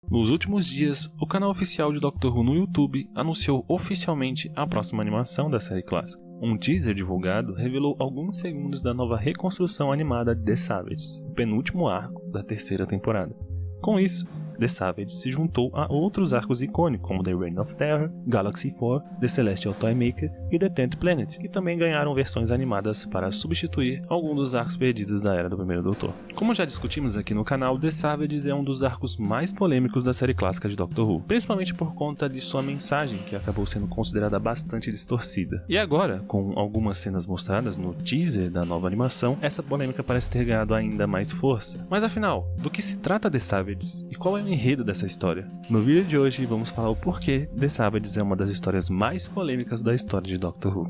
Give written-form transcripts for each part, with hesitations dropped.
Nos últimos dias, o canal oficial de Doctor Who no YouTube anunciou oficialmente a próxima animação da série clássica. Um teaser divulgado revelou alguns segundos da nova reconstrução animada de The Savages, o penúltimo arco da terceira temporada. Com isso, The Savages se juntou a outros arcos icônicos como The Reign of Terror, Galaxy 4, The Celestial Toymaker e The Tenth Planet, que também ganharam versões animadas para substituir alguns dos arcos perdidos da Era do Primeiro Doutor. Como já discutimos aqui no canal, The Savages é um dos arcos mais polêmicos da série clássica de Doctor Who, principalmente por conta de sua mensagem, que acabou sendo considerada bastante distorcida. E agora, com algumas cenas mostradas no teaser da nova animação, essa polêmica parece ter ganhado ainda mais força. Mas afinal, do que se trata The Savages e qual é o enredo dessa história? No vídeo de hoje vamos falar o porquê The Savages é uma das histórias mais polêmicas da história de Doctor Who.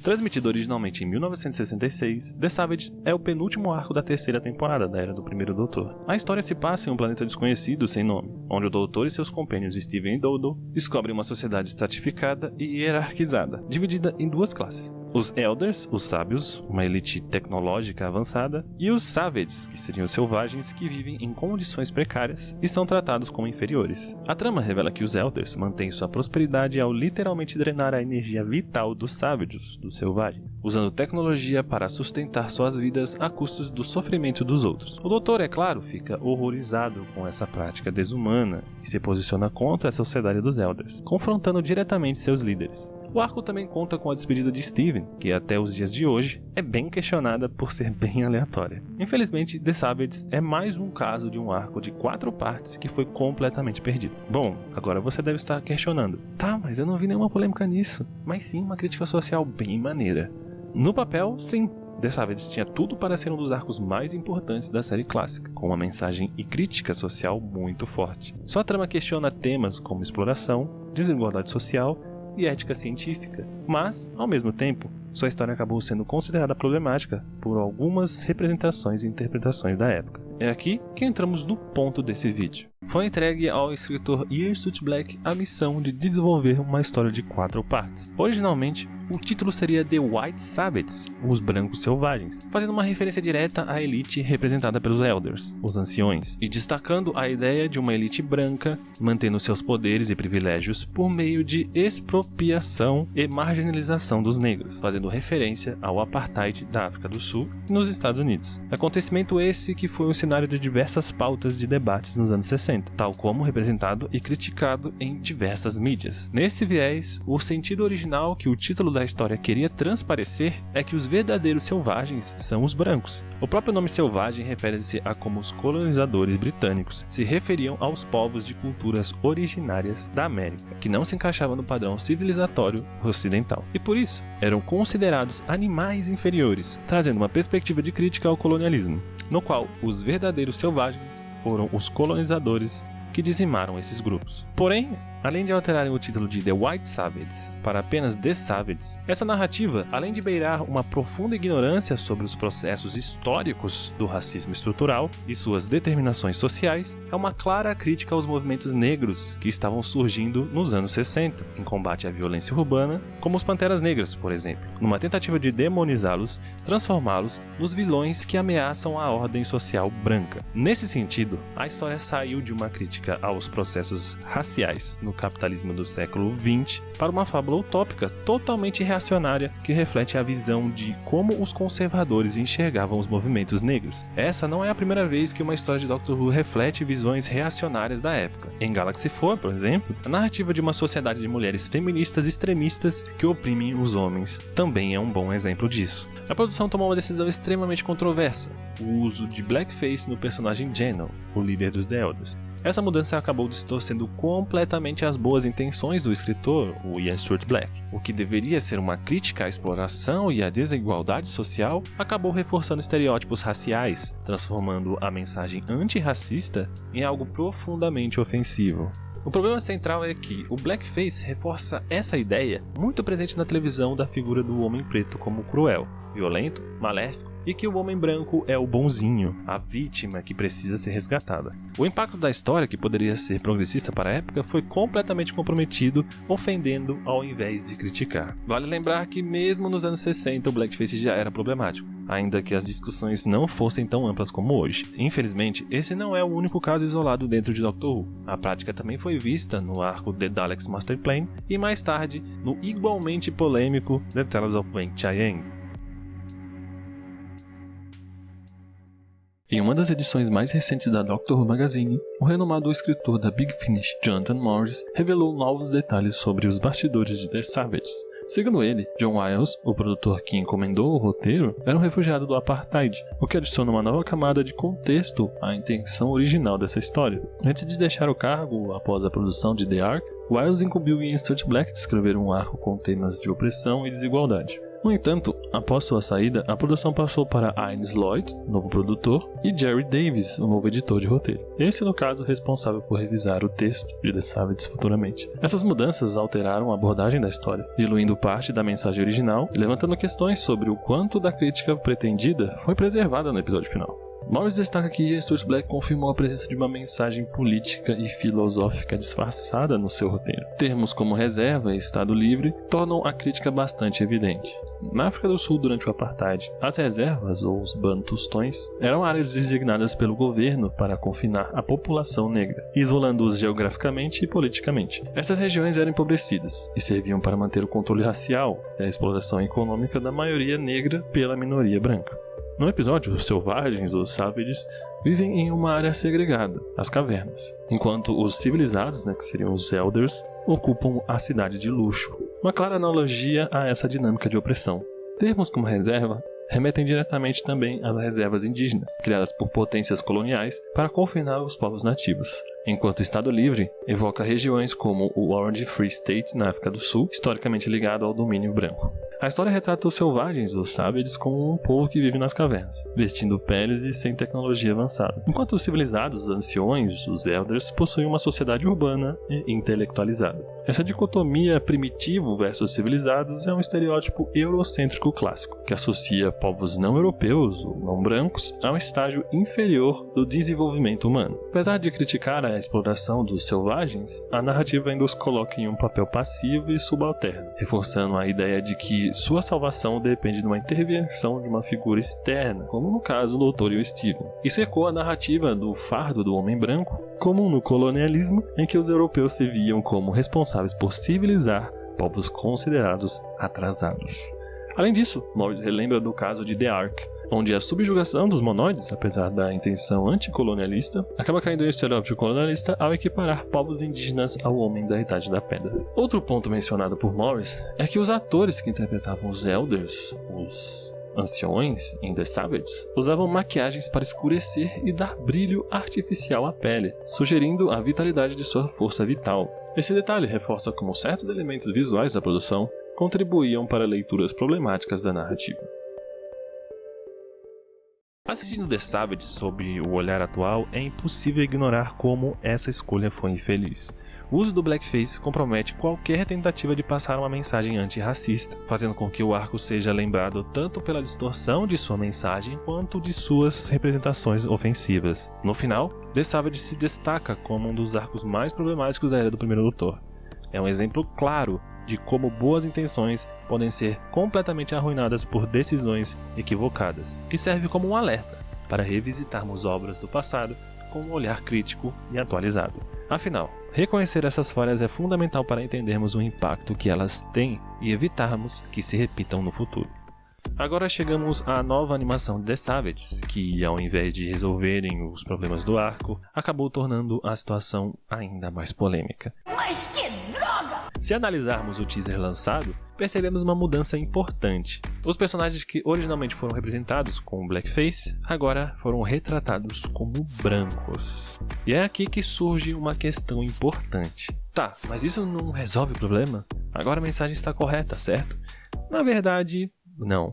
Transmitido originalmente em 1966, The Savages é o penúltimo arco da terceira temporada da Era do Primeiro Doutor. A história se passa em um planeta desconhecido sem nome, onde o Doutor e seus companheiros Steven e Dodo descobrem uma sociedade estratificada e hierarquizada, dividida em duas classes. Os Elders, os sábios, uma elite tecnológica avançada, e os Savages, que seriam os selvagens que vivem em condições precárias e são tratados como inferiores. A trama revela que os Elders mantêm sua prosperidade ao literalmente drenar a energia vital dos Savages, dos selvagens, usando tecnologia para sustentar suas vidas a custos do sofrimento dos outros. O Doutor, é claro, fica horrorizado com essa prática desumana e se posiciona contra a sociedade dos Elders, confrontando diretamente seus líderes. O arco também conta com a despedida de Steven, que até os dias de hoje é bem questionada por ser bem aleatória. Infelizmente, The Savages é mais um caso de um arco de 4 partes que foi completamente perdido. Bom, agora você deve estar questionando: tá, mas eu não vi nenhuma polêmica nisso. Mas sim, uma crítica social bem maneira. No papel, sim, The Savages tinha tudo para ser um dos arcos mais importantes da série clássica, com uma mensagem e crítica social muito forte. Sua trama questiona temas como exploração, desigualdade social e ética científica, mas, ao mesmo tempo, sua história acabou sendo considerada problemática por algumas representações e interpretações da época. É aqui que entramos no ponto desse vídeo. Foi entregue ao escritor Ian Stutzblack a missão de desenvolver uma história de 4 partes. Originalmente, o título seria The White Savages, os Brancos Selvagens, fazendo uma referência direta à elite representada pelos Elders, os Anciões, e destacando a ideia de uma elite branca mantendo seus poderes e privilégios por meio de expropriação e marginalização dos negros, fazendo referência ao apartheid da África do Sul e nos Estados Unidos. Acontecimento esse que foi um cenário de diversas pautas de debates nos anos 60, tal como representado e criticado em diversas mídias. Nesse viés, o sentido original que o título da história queria transparecer é que os verdadeiros selvagens são os brancos. O próprio nome selvagem refere-se a como os colonizadores britânicos se referiam aos povos de culturas originárias da América, que não se encaixavam no padrão civilizatório ocidental, e por isso eram considerados animais inferiores, trazendo uma perspectiva de crítica ao colonialismo, no qual os verdadeiros selvagens foram os colonizadores que dizimaram esses grupos. Porém, além de alterarem o título de The White Savages para apenas The Savages, essa narrativa, além de beirar uma profunda ignorância sobre os processos históricos do racismo estrutural e suas determinações sociais, é uma clara crítica aos movimentos negros que estavam surgindo nos anos 60, em combate à violência urbana, como os Panteras Negras, por exemplo, numa tentativa de demonizá-los, transformá-los nos vilões que ameaçam a ordem social branca. Nesse sentido, a história saiu de uma crítica aos processos raciais no capitalismo do século XX para uma fábula utópica totalmente reacionária que reflete a visão de como os conservadores enxergavam os movimentos negros. Essa não é a primeira vez que uma história de Doctor Who reflete visões reacionárias da época. Em Galaxy 4, por exemplo, a narrativa de uma sociedade de mulheres feministas extremistas que oprimem os homens também é um bom exemplo disso. A produção tomou uma decisão extremamente controversa: o uso de blackface no personagem Gehnel, o líder dos The Elders. Essa mudança acabou distorcendo completamente as boas intenções do escritor, o Ian Stutzblack. O que deveria ser uma crítica à exploração e à desigualdade social, acabou reforçando estereótipos raciais, transformando a mensagem antirracista em algo profundamente ofensivo. O problema central é que o blackface reforça essa ideia muito presente na televisão da figura do homem preto como cruel. violento, maléfico e que o Homem Branco é o bonzinho, a vítima que precisa ser resgatada. O impacto da história, que poderia ser progressista para a época, foi completamente comprometido, ofendendo ao invés de criticar. Vale lembrar que mesmo nos anos 60 o blackface já era problemático, ainda que as discussões não fossem tão amplas como hoje. Infelizmente, esse não é o único caso isolado dentro de Doctor Who. A prática também foi vista no arco The Daleks Master Plan e mais tarde no igualmente polêmico The Tales of Weng-Chiang. Em uma das edições mais recentes da Doctor Who Magazine, o renomado escritor da Big Finish, Jonathan Morris, revelou novos detalhes sobre os bastidores de The Savages. Segundo ele, John Wiles, o produtor que encomendou o roteiro, era um refugiado do Apartheid, o que adiciona uma nova camada de contexto à intenção original dessa história. Antes de deixar o cargo após a produção de The Ark, Wiles incumbiu Ian Stuart Black de escrever um arco com temas de opressão e desigualdade. No entanto, após sua saída, a produção passou para Ines Lloyd, novo produtor, e Jerry Davis, o novo editor de roteiro. Esse, no caso, responsável por revisar o texto de The Savages futuramente. Essas mudanças alteraram a abordagem da história, diluindo parte da mensagem original e levantando questões sobre o quanto da crítica pretendida foi preservada no episódio final. Morris destaca que Ian Stuart Black confirmou a presença de uma mensagem política e filosófica disfarçada no seu roteiro. Termos como reserva e Estado Livre tornam a crítica bastante evidente. Na África do Sul, durante o Apartheid, as reservas, ou os bantustões, eram áreas designadas pelo governo para confinar a população negra, isolando-os geograficamente e politicamente. Essas regiões eram empobrecidas e serviam para manter o controle racial e a exploração econômica da maioria negra pela minoria branca. No episódio, os selvagens, os Savages, vivem em uma área segregada, as cavernas, enquanto os civilizados, que seriam os Elders, ocupam a cidade de luxo. Uma clara analogia a essa dinâmica de opressão. Termos como reserva remetem diretamente também às reservas indígenas, criadas por potências coloniais para confinar os povos nativos, enquanto o Estado Livre evoca regiões como o Orange Free State na África do Sul, historicamente ligado ao domínio branco. A história retrata os selvagens, os Savages, como um povo que vive nas cavernas, vestindo peles e sem tecnologia avançada, enquanto os civilizados, os anciões, os Elders, possuem uma sociedade urbana e intelectualizada. Essa dicotomia primitivo versus civilizados é um estereótipo eurocêntrico clássico, que associa povos não europeus ou não brancos a um estágio inferior do desenvolvimento humano. Apesar de criticar a exploração dos selvagens, a narrativa ainda os coloca em um papel passivo e subalterno, reforçando a ideia de que sua salvação depende de uma intervenção de uma figura externa, como no caso do Dr. e o Steven. Isso ecoa a narrativa do fardo do homem branco, comum no colonialismo, em que os europeus se viam como responsáveis por civilizar povos considerados atrasados. Além disso, Morris relembra do caso de The Ark, onde a subjugação dos monoides, apesar da intenção anticolonialista, acaba caindo em estereótipo colonialista ao equiparar povos indígenas ao homem da Idade da Pedra. Outro ponto mencionado por Morris é que os atores que interpretavam os Elders, os anciões em The Savages, usavam maquiagens para escurecer e dar brilho artificial à pele, sugerindo a vitalidade de sua força vital. Esse detalhe reforça como certos elementos visuais da produção contribuíam para leituras problemáticas da narrativa. Assistindo The Savages sob o olhar atual, é impossível ignorar como essa escolha foi infeliz. O uso do blackface compromete qualquer tentativa de passar uma mensagem antirracista, fazendo com que o arco seja lembrado tanto pela distorção de sua mensagem quanto de suas representações ofensivas. No final, The Savages se destaca como um dos arcos mais problemáticos da Era do Primeiro Doutor. É um exemplo claro de como boas intenções podem ser completamente arruinadas por decisões equivocadas, e serve como um alerta para revisitarmos obras do passado com um olhar crítico e atualizado. Afinal, reconhecer essas falhas é fundamental para entendermos o impacto que elas têm e evitarmos que se repitam no futuro. Agora chegamos à nova animação de The Savages, que, ao invés de resolverem os problemas do arco, acabou tornando a situação ainda mais polêmica. Mas que droga! Se analisarmos o teaser lançado, percebemos uma mudança importante. Os personagens que originalmente foram representados com blackface, agora foram retratados como brancos. E é aqui que surge uma questão importante. Tá, mas isso não resolve o problema? Agora a mensagem está correta, certo? Na verdade, não.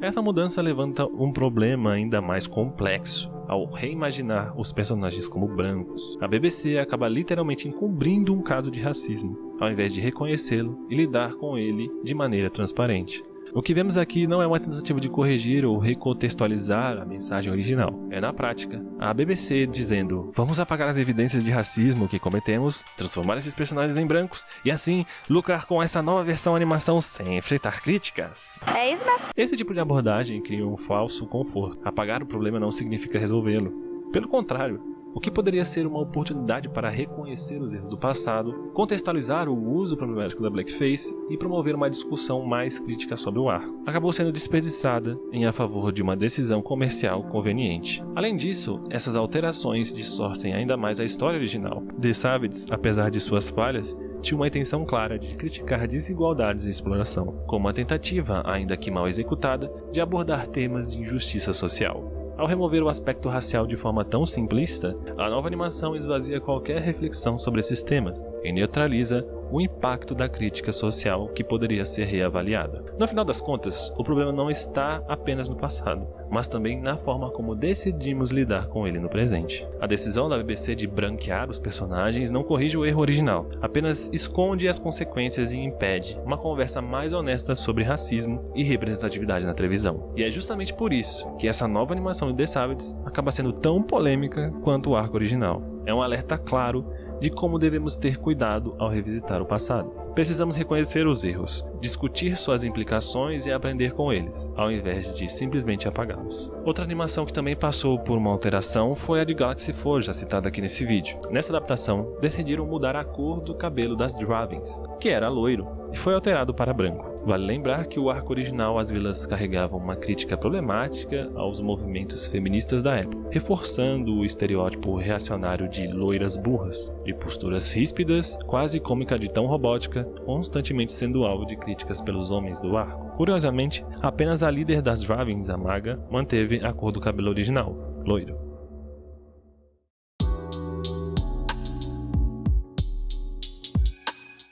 Essa mudança levanta um problema ainda mais complexo. Ao reimaginar os personagens como brancos, a BBC acaba literalmente encobrindo um caso de racismo, ao invés de reconhecê-lo e lidar com ele de maneira transparente. O que vemos aqui não é uma tentativa de corrigir ou recontextualizar a mensagem original. É, na prática, a BBC dizendo: vamos apagar as evidências de racismo que cometemos, transformar esses personagens em brancos e assim lucrar com essa nova versão animação sem enfrentar críticas. É isso mesmo. Esse tipo de abordagem cria um falso conforto. Apagar o problema não significa resolvê-lo. Pelo contrário, o que poderia ser uma oportunidade para reconhecer os erros do passado, contextualizar o uso problemático da blackface e promover uma discussão mais crítica sobre o arco, acabou sendo desperdiçada em a favor de uma decisão comercial conveniente. Além disso, essas alterações distorcem ainda mais a história original. The Savages, apesar de suas falhas, tinha uma intenção clara de criticar desigualdades e exploração, como uma tentativa, ainda que mal executada, de abordar temas de injustiça social. Ao remover o aspecto racial de forma tão simplista, a nova animação esvazia qualquer reflexão sobre esses temas e neutraliza o impacto da crítica social que poderia ser reavaliada. No final das contas, o problema não está apenas no passado, mas também na forma como decidimos lidar com ele no presente. A decisão da BBC de branquear os personagens não corrige o erro original, apenas esconde as consequências e impede uma conversa mais honesta sobre racismo e representatividade na televisão. E é justamente por isso que essa nova animação de The Savages acaba sendo tão polêmica quanto o arco original. É um alerta claro de como devemos ter cuidado ao revisitar o passado. Precisamos reconhecer os erros, discutir suas implicações e aprender com eles, ao invés de simplesmente apagá-los. Outra animação que também passou por uma alteração foi a de Galaxy Forge, citada aqui nesse vídeo. Nessa adaptação, decidiram mudar a cor do cabelo das Dravens, que era loiro, e foi alterado para branco. Vale lembrar que o arco original as vilãs carregavam uma crítica problemática aos movimentos feministas da época, reforçando o estereótipo reacionário de loiras burras, de posturas ríspidas, quase cômica de tão robótica, constantemente sendo alvo de críticas pelos homens do arco. Curiosamente, apenas a líder das Dravens, a Maga, manteve a cor do cabelo original, loiro.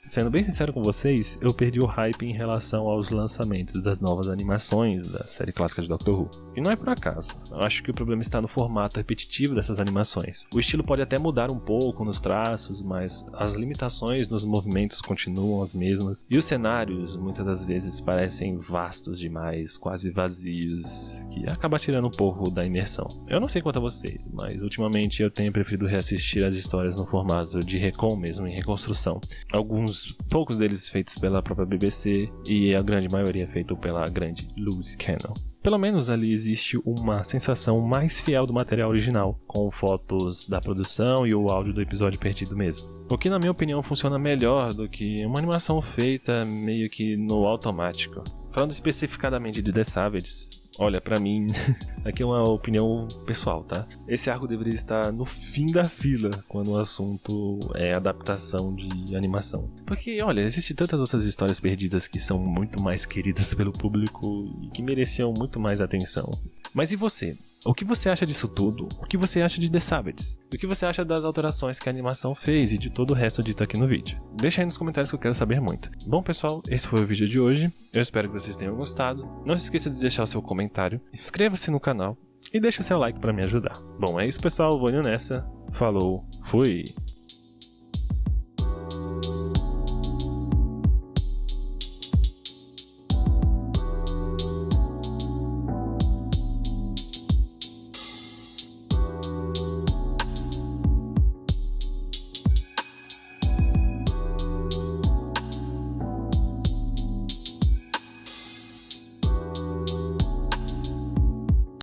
Sendo bem sincero com vocês, eu perdi o hype em relação aos lançamentos das novas animações da série clássica de Doctor Who. E não é por acaso. Eu acho que o problema está no formato repetitivo dessas animações. O estilo pode até mudar um pouco nos traços, mas as limitações nos movimentos continuam as mesmas. E os cenários, muitas das vezes, parecem vastos demais, quase vazios, que acaba tirando um pouco da imersão. Eu não sei quanto a vocês, mas ultimamente eu tenho preferido reassistir as histórias no formato de recon mesmo, em reconstrução. Poucos deles feitos pela própria BBC e a grande maioria feito pela grande Loose Cannon. Pelo menos ali existe uma sensação mais fiel do material original, com fotos da produção e o áudio do episódio perdido mesmo. O que na minha opinião funciona melhor do que uma animação feita meio que no automático. Falando especificadamente de The Savages, olha, pra mim, aqui é uma opinião pessoal, tá? Esse arco deveria estar no fim da fila quando o assunto é adaptação de animação. Porque, olha, existem tantas outras histórias perdidas que são muito mais queridas pelo público e que mereciam muito mais atenção. Mas e você? O que você acha disso tudo? O que você acha de The Savages? O que você acha das alterações que a animação fez e de todo o resto dito aqui no vídeo? Deixa aí nos comentários que eu quero saber muito. Bom pessoal, esse foi o vídeo de hoje. Eu espero que vocês tenham gostado. Não se esqueça de deixar o seu comentário, inscreva-se no canal e deixa o seu like para me ajudar. Bom, é isso pessoal, vou indo nessa. Falou, fui!